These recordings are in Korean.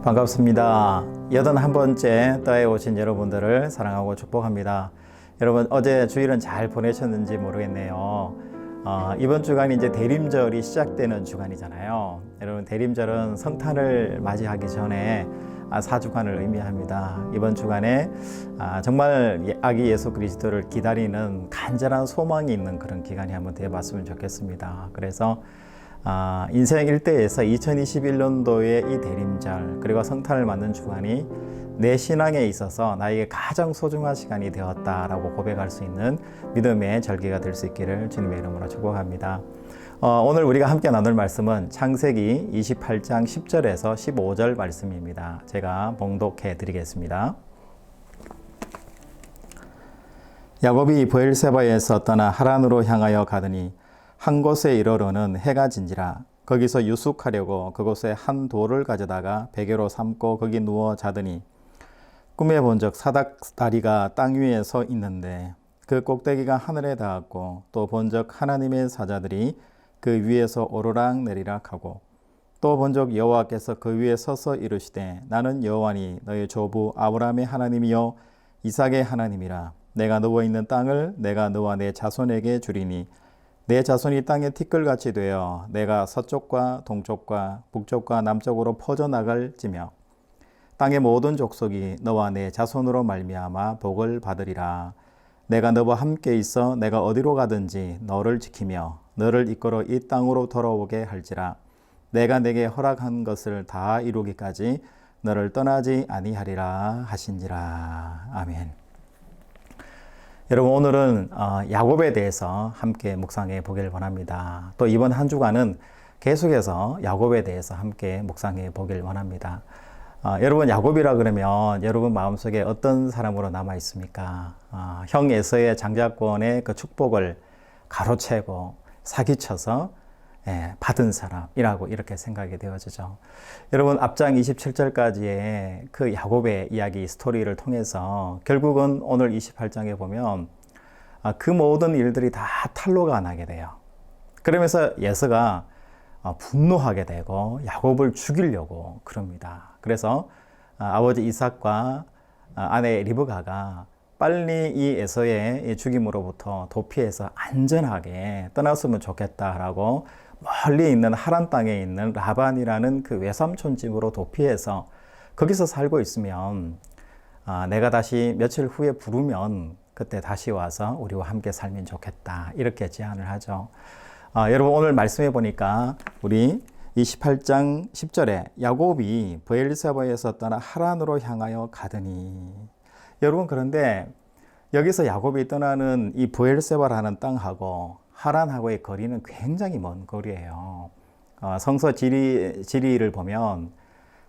반갑습니다. 81번째 떠에 오신 여러분들을 사랑하고 축복합니다. 여러분 어제 주일은 잘 보내셨는지 모르겠네요. 이번 주간이 이제 대림절이 시작되는 주간이잖아요. 여러분 대림절은 성탄을 맞이하기 전에 4주간을 의미합니다. 이번 주간에 정말 아기 예수 그리스도를 기다리는 간절한 소망이 있는 그런 기간이 한번 되어봤으면 좋겠습니다. 그래서 인생 일대에서 2021년도의 이 대림절 그리고 성탄을 맞는 주간이 내 신앙에 있어서 나에게 가장 소중한 시간이 되었다라고 고백할 수 있는 믿음의 절기가 될 수 있기를 주님의 이름으로 축복합니다. 오늘 우리가 함께 나눌 말씀은 창세기 28장 10절에서 15절 말씀입니다. 제가 봉독해 드리겠습니다. 야곱이 브엘세바에서 떠나 하란으로 향하여 가더니 한 곳에 이르러는 해가 진지라. 거기서 유숙하려고 그곳에 한 돌을 가져다가 베개로 삼고 거기 누워 자더니 꿈에 본적 사닥다리가 땅 위에 서 있는데 그 꼭대기가 하늘에 닿았고 또 본적 하나님의 사자들이 그 위에서 오르락 내리락 하고 또 본적 여호와께서 그 위에 서서 이르시되 나는 여호와니 너의 조부 아브라함의 하나님이요 이삭의 하나님이라. 내가 누워있는 땅을 내가 너와 내 자손에게 주리니 내 자손이 땅의 티끌같이 되어 내가 서쪽과 동쪽과 북쪽과 남쪽으로 퍼져나갈지며 땅의 모든 족속이 너와 내 자손으로 말미암아 복을 받으리라. 내가 너와 함께 있어 내가 어디로 가든지 너를 지키며 너를 이끌어 이 땅으로 돌아오게 할지라. 내가 내게 허락한 것을 다 이루기까지 너를 떠나지 아니하리라 하신지라. 아멘. 여러분 오늘은 야곱에 대해서 함께 묵상해 보길 원합니다. 또 이번 한 주간은 계속해서 야곱에 대해서 함께 묵상해 보길 원합니다. 여러분 야곱이라 그러면 여러분 마음속에 어떤 사람으로 남아 있습니까? 형 에서의 장자권의 그 축복을 가로채고 사기쳐서 받은 사람이라고 이렇게 생각이 되어지죠. 여러분 앞장 27절까지의 그 야곱의 이야기 스토리를 통해서 결국은 오늘 28장에 보면 그 모든 일들이 다 탄로가 나게 돼요. 그러면서 에서가 분노하게 되고 야곱을 죽이려고 그럽니다. 그래서 아버지 이삭과 아내 리브가가 빨리 이 에서의 죽임으로부터 도피해서 안전하게 떠났으면 좋겠다라고 멀리 있는 하란 땅에 있는 라반이라는 그 외삼촌 집으로 도피해서 거기서 살고 있으면 내가 다시 며칠 후에 부르면 그때 다시 와서 우리와 함께 살면 좋겠다 이렇게 제안을 하죠. 여러분 오늘 말씀해 보니까 우리 28장 10절에 야곱이 브엘세바에서 떠나 하란으로 향하여 가더니 여러분 그런데 여기서 야곱이 떠나는 이 브엘세바라는 땅하고 하란하고의 거리는 굉장히 먼 거리예요. 성서 지리를 보면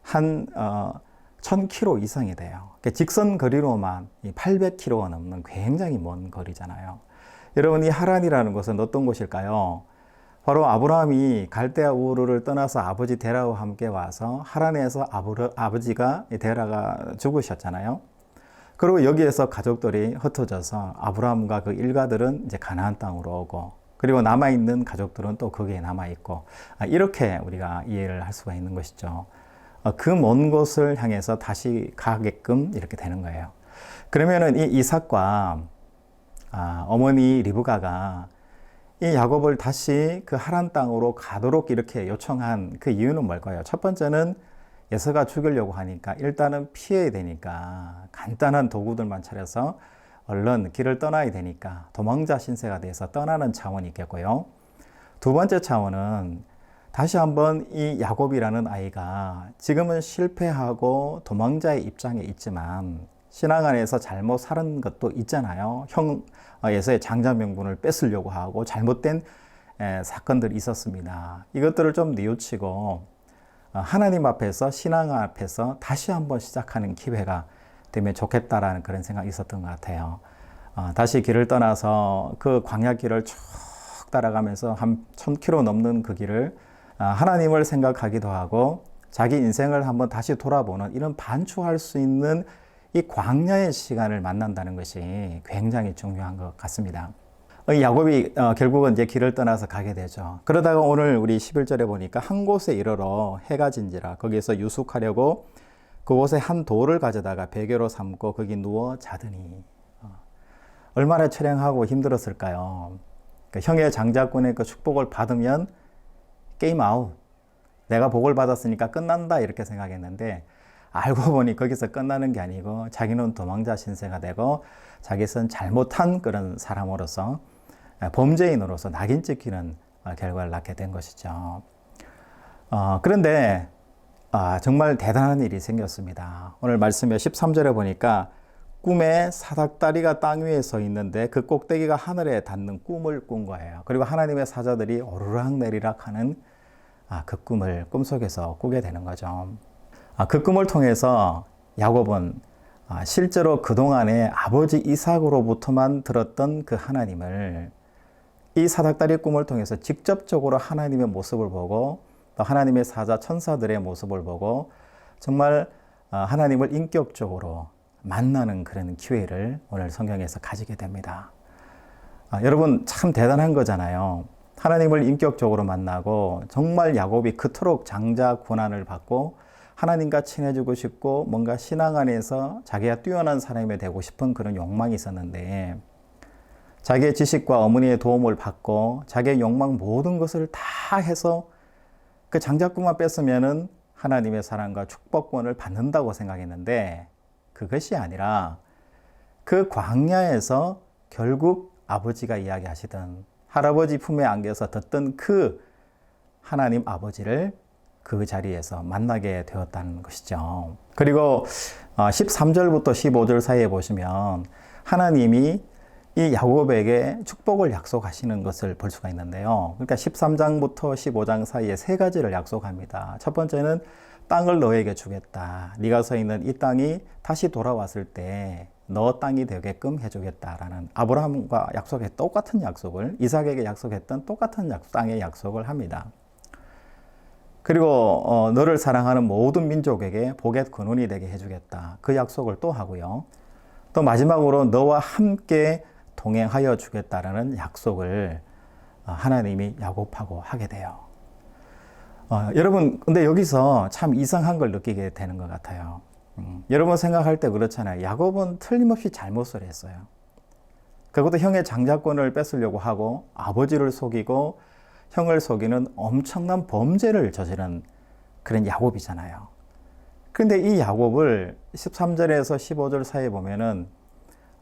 한 1000km 이상이 돼요. 직선 거리로만 800km가 넘는 굉장히 먼 거리잖아요. 여러분 이 하란이라는 곳은 어떤 곳일까요? 바로 아브라함이 갈대아 우르를 떠나서 아버지 데라와 함께 와서 하란에서 아버지가 데라가 죽으셨잖아요. 그리고 여기에서 가족들이 흩어져서 아브라함과 그 일가들은 이제 가나안 땅으로 오고 그리고 남아있는 가족들은 또 거기에 남아있고 이렇게 우리가 이해를 할 수가 있는 것이죠. 그 먼 곳을 향해서 다시 가게끔 이렇게 되는 거예요. 그러면은 이 이삭과 어머니 리브가가 이 야곱을 다시 그 하란 땅으로 가도록 이렇게 요청한 그 이유는 뭘까요? 첫 번째는 에서가 죽이려고 하니까 일단은 피해야 되니까 간단한 도구들만 차려서 얼른 길을 떠나야 되니까 도망자 신세가 돼서 떠나는 차원이 있겠고요. 두 번째 차원은 다시 한번 이 야곱이라는 아이가 지금은 실패하고 도망자의 입장에 있지만 신앙 안에서 잘못 살은 것도 있잖아요. 형 에서의 장자 명분을 뺏으려고 하고 잘못된 사건들이 있었습니다. 이것들을 좀 뉘우치고 하나님 앞에서 신앙 앞에서 다시 한번 시작하는 기회가 되면 좋겠다라는 그런 생각이 있었던 것 같아요. 다시 길을 떠나서 그 광야 길을 쭉 따라가면서 한 1000km 넘는 그 길을 하나님을 생각하기도 하고 자기 인생을 한번 다시 돌아보는 이런 반추할 수 있는 이 광야의 시간을 만난다는 것이 굉장히 중요한 것 같습니다. 야곱이 결국은 이제 길을 떠나서 가게 되죠. 그러다가 오늘 우리 11절에 보니까 한 곳에 이르러 해가 진지라 거기에서 유숙하려고 그곳에 한 돌을 가져다가 베개로 삼고 거기 누워 자더니 얼마나 처량하고 힘들었을까요? 그 형의 장자권의 그 축복을 받으면 게임 아웃. 내가 복을 받았으니까 끝난다 이렇게 생각했는데 알고 보니 거기서 끝나는 게 아니고 자기는 도망자 신세가 되고 자기는 잘못한 그런 사람으로서 범죄인으로서 낙인 찍히는 결과를 낳게 된 것이죠. 그런데 정말 대단한 일이 생겼습니다. 오늘 말씀에 13절에 보니까 꿈에 사닥다리가 땅 위에 서 있는데 그 꼭대기가 하늘에 닿는 꿈을 꾼 거예요. 그리고 하나님의 사자들이 오르락 내리락 하는 그 꿈을 꿈속에서 꾸게 되는 거죠. 그 꿈을 통해서 야곱은 실제로 그동안에 아버지 이삭으로부터만 들었던 그 하나님을 이 사닥다리 꿈을 통해서 직접적으로 하나님의 모습을 보고 또 하나님의 사자 천사들의 모습을 보고 정말 하나님을 인격적으로 만나는 그런 기회를 오늘 성경에서 가지게 됩니다. 여러분 참 대단한 거잖아요. 하나님을 인격적으로 만나고 정말 야곱이 그토록 장자 고난을 받고 하나님과 친해지고 싶고 뭔가 신앙 안에서 자기가 뛰어난 사람이 되고 싶은 그런 욕망이 있었는데 자기의 지식과 어머니의 도움을 받고 자기의 욕망 모든 것을 다 해서 그 장자꾼만 뺐으면은 하나님의 사랑과 축복권을 받는다고 생각했는데 그것이 아니라 그 광야에서 결국 아버지가 이야기하시던 할아버지 품에 안겨서 듣던 그 하나님 아버지를 그 자리에서 만나게 되었다는 것이죠. 그리고 13절부터 15절 사이에 보시면 하나님이 이 야곱에게 축복을 약속하시는 것을 볼 수가 있는데요. 그러니까 13장부터 15장 사이에 세 가지를 약속합니다. 첫 번째는 땅을 너에게 주겠다. 네가 서 있는 이 땅이 다시 돌아왔을 때 너 땅이 되게끔 해주겠다라는 아브라함과 약속했던 똑같은 약속을 이삭에게 약속했던 똑같은 땅의 약속을 합니다. 그리고 너를 사랑하는 모든 민족에게 복의 근원이 되게 해주겠다. 그 약속을 또 하고요. 또 마지막으로 너와 함께 동행하여 주겠다라는 약속을 하나님이 야곱하고 하게 돼요. 여러분 근데 여기서 참 이상한 걸 느끼게 되는 것 같아요. 여러분 생각할 때 그렇잖아요. 야곱은 틀림없이 잘못을 했어요. 그것도 형의 장자권을 뺏으려고 하고 아버지를 속이고 형을 속이는 엄청난 범죄를 저지른 그런 야곱이잖아요. 그런데 이 야곱을 13절에서 15절 사이에 보면은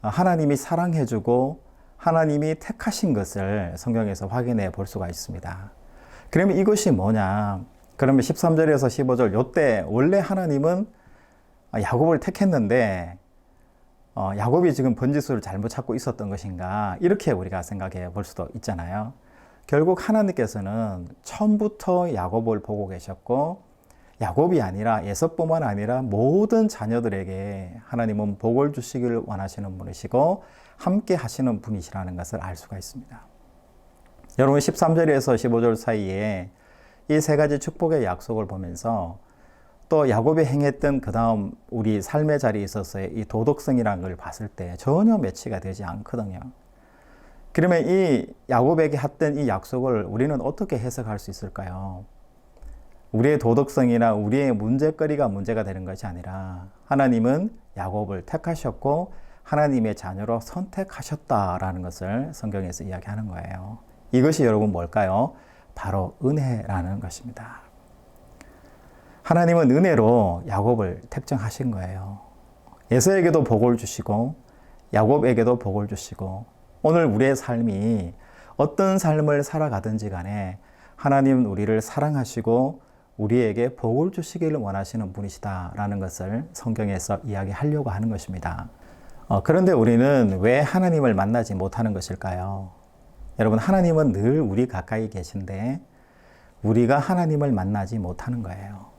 하나님이 사랑해주고 하나님이 택하신 것을 성경에서 확인해 볼 수가 있습니다. 그러면 이것이 뭐냐? 그러면 13절에서 15절 요때 원래 하나님은 야곱을 택했는데 야곱이 지금 번지수를 잘못 찾고 있었던 것인가? 이렇게 우리가 생각해 볼 수도 있잖아요. 결국 하나님께서는 처음부터 야곱을 보고 계셨고 야곱이 아니라 에서뿐만 아니라 모든 자녀들에게 하나님은 복을 주시기를 원하시는 분이시고 함께 하시는 분이시라는 것을 알 수가 있습니다. 여러분 13절에서 15절 사이에 이 세 가지 축복의 약속을 보면서 또 야곱이 행했던 그 다음 우리 삶의 자리에 있어서의 이 도덕성이라는 걸 봤을 때 전혀 매치가 되지 않거든요. 그러면 이 야곱에게 했던 이 약속을 우리는 어떻게 해석할 수 있을까요? 우리의 도덕성이나 우리의 문제거리가 문제가 되는 것이 아니라 하나님은 야곱을 택하셨고 하나님의 자녀로 선택하셨다라는 것을 성경에서 이야기하는 거예요. 이것이 여러분 뭘까요? 바로 은혜라는 것입니다. 하나님은 은혜로 야곱을 택정하신 거예요. 에서에게도 복을 주시고 야곱에게도 복을 주시고 오늘 우리의 삶이 어떤 삶을 살아가든지 간에 하나님은 우리를 사랑하시고 우리에게 복을 주시기를 원하시는 분이시다라는 것을 성경에서 이야기하려고 하는 것입니다. 그런데 우리는 왜 하나님을 만나지 못하는 것일까요? 여러분 하나님은 늘 우리 가까이 계신데 우리가 하나님을 만나지 못하는 거예요.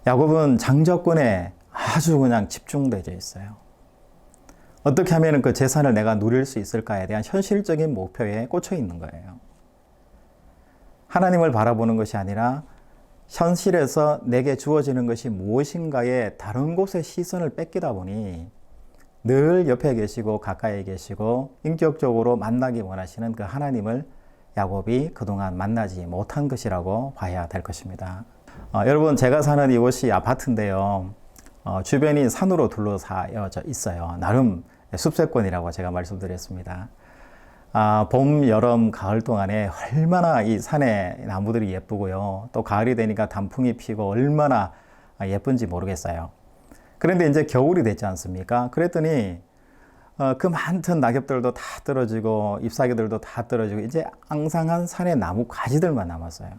야곱은 장자권에 아주 그냥 집중되어 있어요. 어떻게 하면 그 재산을 내가 누릴 수 있을까에 대한 현실적인 목표에 꽂혀 있는 거예요. 하나님을 바라보는 것이 아니라 현실에서 내게 주어지는 것이 무엇인가에 다른 곳에 시선을 뺏기다 보니 늘 옆에 계시고 가까이 계시고 인격적으로 만나기 원하시는 그 하나님을 야곱이 그동안 만나지 못한 것이라고 봐야 될 것입니다. 여러분, 제가 사는 이곳이 아파트인데요. 주변이 산으로 둘러싸여져 있어요. 나름 숲세권이라고 제가 말씀드렸습니다. 봄, 여름, 가을 동안에 얼마나 이 산의 나무들이 예쁘고요. 또 가을이 되니까 단풍이 피고 얼마나 예쁜지 모르겠어요. 그런데 이제 겨울이 됐지 않습니까? 그랬더니 그 많던 낙엽들도 다 떨어지고 잎사귀들도 다 떨어지고 이제 앙상한 산의 나무 가지들만 남았어요.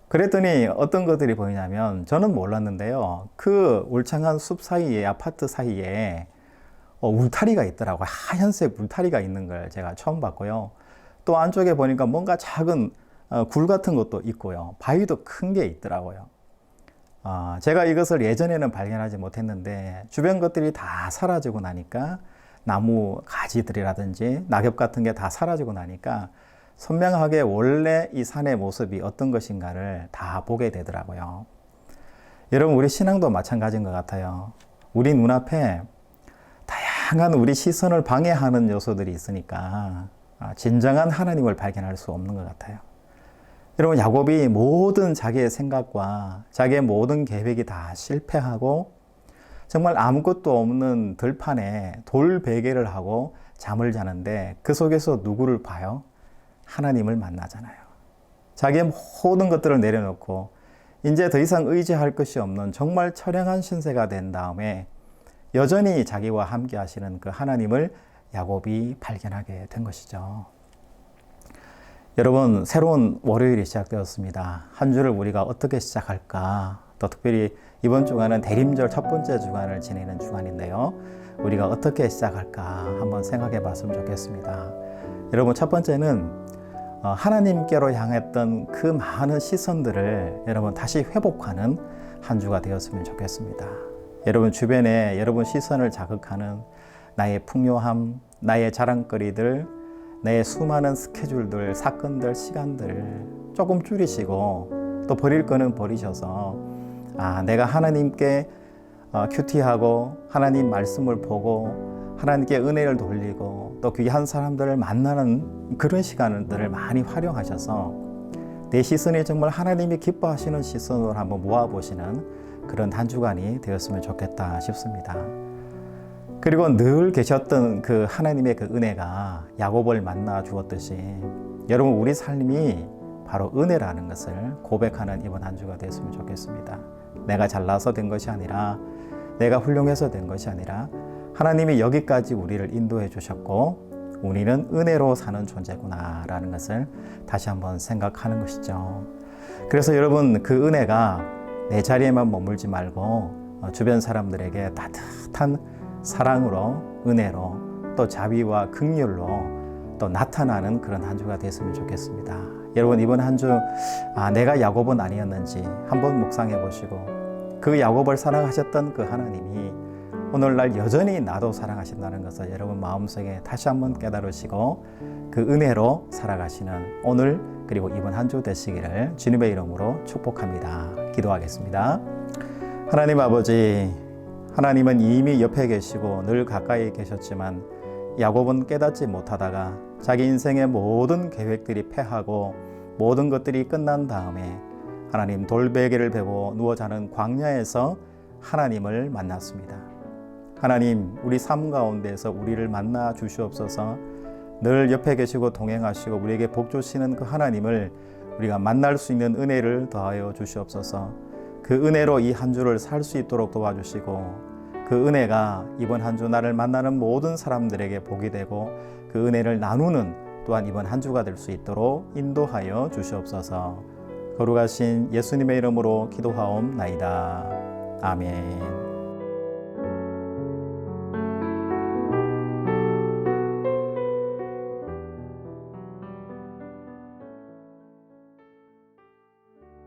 그랬더니 어떤 것들이 보이냐면 저는 몰랐는데요. 그 울창한 숲 사이에, 아파트 사이에 울타리가 있더라고요. 하얀색 울타리가 있는 걸 제가 처음 봤고요. 또 안쪽에 보니까 뭔가 작은 굴 같은 것도 있고요. 바위도 큰 게 있더라고요. 제가 이것을 예전에는 발견하지 못했는데 주변 것들이 다 사라지고 나니까 나무 가지들이라든지 낙엽 같은 게 다 사라지고 나니까 선명하게 원래 이 산의 모습이 어떤 것인가를 다 보게 되더라고요. 여러분, 우리 신앙도 마찬가지인 것 같아요. 우리 눈앞에 다양한 우리 시선을 방해하는 요소들이 있으니까 진정한 하나님을 발견할 수 없는 것 같아요. 여러분, 야곱이 모든 자기의 생각과 자기의 모든 계획이 다 실패하고 정말 아무것도 없는 들판에 돌 베개를 하고 잠을 자는데 그 속에서 누구를 봐요? 하나님을 만나잖아요. 자기의 모든 것들을 내려놓고 이제 더 이상 의지할 것이 없는 정말 처량한 신세가 된 다음에 여전히 자기와 함께 하시는 그 하나님을 야곱이 발견하게 된 것이죠. 여러분, 새로운 월요일이 시작되었습니다. 한 주를 우리가 어떻게 시작할까? 또 특별히 이번 주간은 대림절 첫 번째 주간을 지내는 주간인데요. 우리가 어떻게 시작할까 한번 생각해 봤으면 좋겠습니다. 여러분, 첫 번째는 하나님께로 향했던 그 많은 시선들을 여러분 다시 회복하는 한 주가 되었으면 좋겠습니다. 여러분 주변에 여러분 시선을 자극하는 나의 풍요함, 나의 자랑거리들, 내 수많은 스케줄들, 사건들, 시간들 조금 줄이시고 또 버릴 거는 버리셔서 내가 하나님께 큐티하고 하나님 말씀을 보고 하나님께 은혜를 돌리고 또 귀한 사람들을 만나는 그런 시간들을 많이 활용하셔서 내 시선이 정말 하나님이 기뻐하시는 시선으로 한번 모아보시는 그런 한 주간이 되었으면 좋겠다 싶습니다. 그리고 늘 계셨던 그 하나님의 그 은혜가 야곱을 만나 주었듯이 여러분 우리 삶이 바로 은혜라는 것을 고백하는 이번 한 주가 됐으면 좋겠습니다. 내가 잘나서 된 것이 아니라 내가 훌륭해서 된 것이 아니라 하나님이 여기까지 우리를 인도해 주셨고 우리는 은혜로 사는 존재구나 라는 것을 다시 한번 생각하는 것이죠. 그래서 여러분 그 은혜가 내 자리에만 머물지 말고 주변 사람들에게 따뜻한 사랑으로 은혜로 또 자비와 긍휼로 또 나타나는 그런 한 주가 됐으면 좋겠습니다. 여러분 이번 한 주 내가 야곱은 아니었는지 한번 묵상해 보시고 그 야곱을 사랑하셨던 그 하나님이 오늘날 여전히 나도 사랑하신다는 것을 여러분 마음속에 다시 한번 깨달으시고 그 은혜로 살아가시는 오늘 그리고 이번 한 주 되시기를 주님의 이름으로 축복합니다. 기도하겠습니다. 하나님 아버지, 하나님은 이미 옆에 계시고 늘 가까이 계셨지만 야곱은 깨닫지 못하다가 자기 인생의 모든 계획들이 패하고 모든 것들이 끝난 다음에 하나님 돌베개를 베고 누워 자는 광야에서 하나님을 만났습니다. 하나님, 우리 삶 가운데서 우리를 만나 주시옵소서. 늘 옆에 계시고 동행하시고 우리에게 복 주시는 그 하나님을 우리가 만날 수 있는 은혜를 더하여 주시옵소서. 그 은혜로 이 한 주를 살 수 있도록 도와주시고 그 은혜가 이번 한 주 나를 만나는 모든 사람들에게 복이 되고 그 은혜를 나누는 또한 이번 한 주가 될 수 있도록 인도하여 주시옵소서. 거룩하신 예수님의 이름으로 기도하옵나이다. 아멘.